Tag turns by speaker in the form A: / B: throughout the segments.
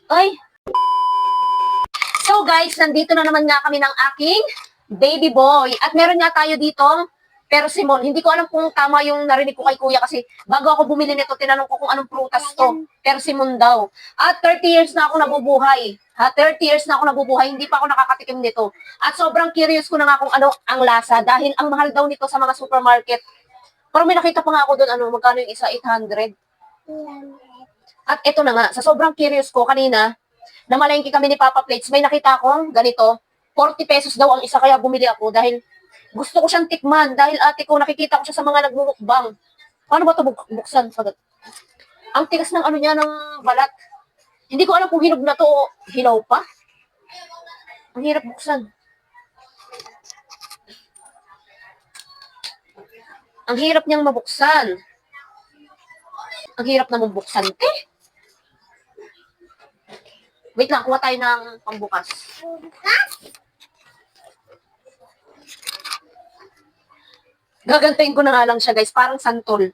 A: Ay! So guys, nandito na naman nga kami ng aking baby boy. At meron nga tayo dito, persimmon. Hindi ko alam kung tama yung narinig ko kay kuya kasi bago ako bumili nito, tinanong ko kung anong prutas to. Persimmon daw. At 30 years na ako nabubuhay. 30 years na ako nabubuhay, hindi pa ako nakakatikim nito. At sobrang curious ko na nga kung ano ang lasa dahil ang mahal daw nito sa mga supermarket. Pero may nakita pa nga ako doon, magkano yung isa? 800. At ito na nga, sa sobrang curious ko kanina, namalengke kami ni Papa Plates, may nakita akong ganito, 40 pesos daw ang isa, kaya bumili ako dahil gusto ko siyang tikman. Dahil ate ko, nakikita ko siya sa mga nagmumukbang. Paano ba ito buksan? Ang tigas ng ano niya, ng balat. Hindi ko alam kung hinog na to o hilaw pa. Ang hirap buksan. Ang hirap niyang mabuksan. Ang hirap na mabuksan, Wait lang, kuha tayo ng pambukas. Gagantayin ko na nga lang siya, guys. Parang santol.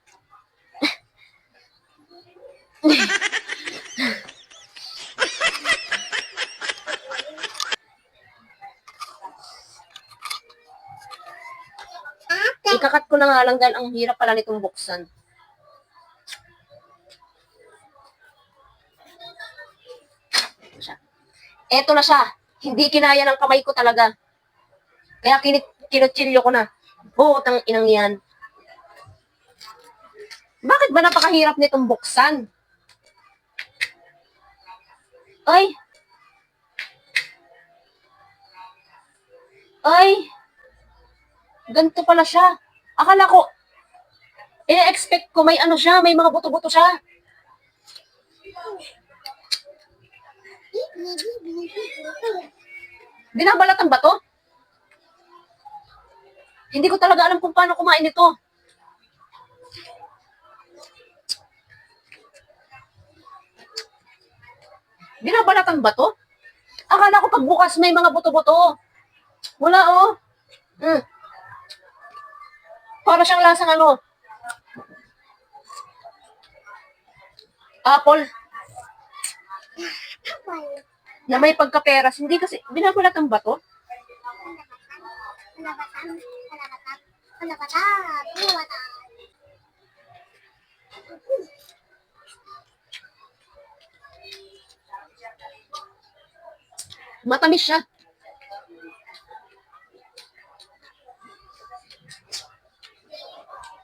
A: Ikakat ko na nga lang dahil ang hirap pala nitong buksan. Eto na siya. Hindi kinaya ng kamay ko talaga. Kaya kinutsilyo ko na. Butang inang yan. Bakit ba napakahirap nitong buksan? Ay! Ay! Ganito pala siya. Akala ko, ina-expect ko may ano siya, may mga buto-buto siya. Binabalatan ba to? Hindi ko talaga alam kung paano kumain ito. Binabalatan ba to? Akala ko pagbukas may mga buto-buto. Wala oh. Para siyang lasang ano. Apple. Na may pagkaperas. Hindi kasi, binabalatan ba to? Matamis siya.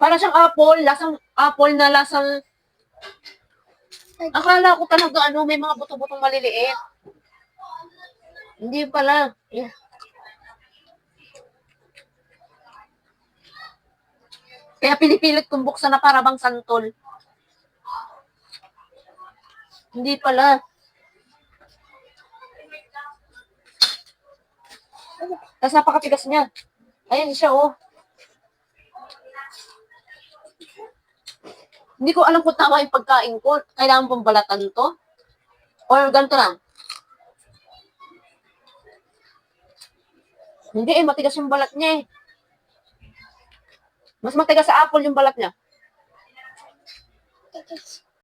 A: Para siyang apple, lasang apple na lasang. Akala ko talaga may mga buto-butong maliliit. Hindi pala. Yeah. Kaya pinipilit kong buksan na para bang santol. Hindi pala. Tapos napakatigas niya. Ayan siya, oh. Hindi ko alam kung tama yung pagkain ko. Kailangan pong balatan to? Or ganito lang? Hindi matigas yung balat niya Mas matigas sa apple yung balat niya.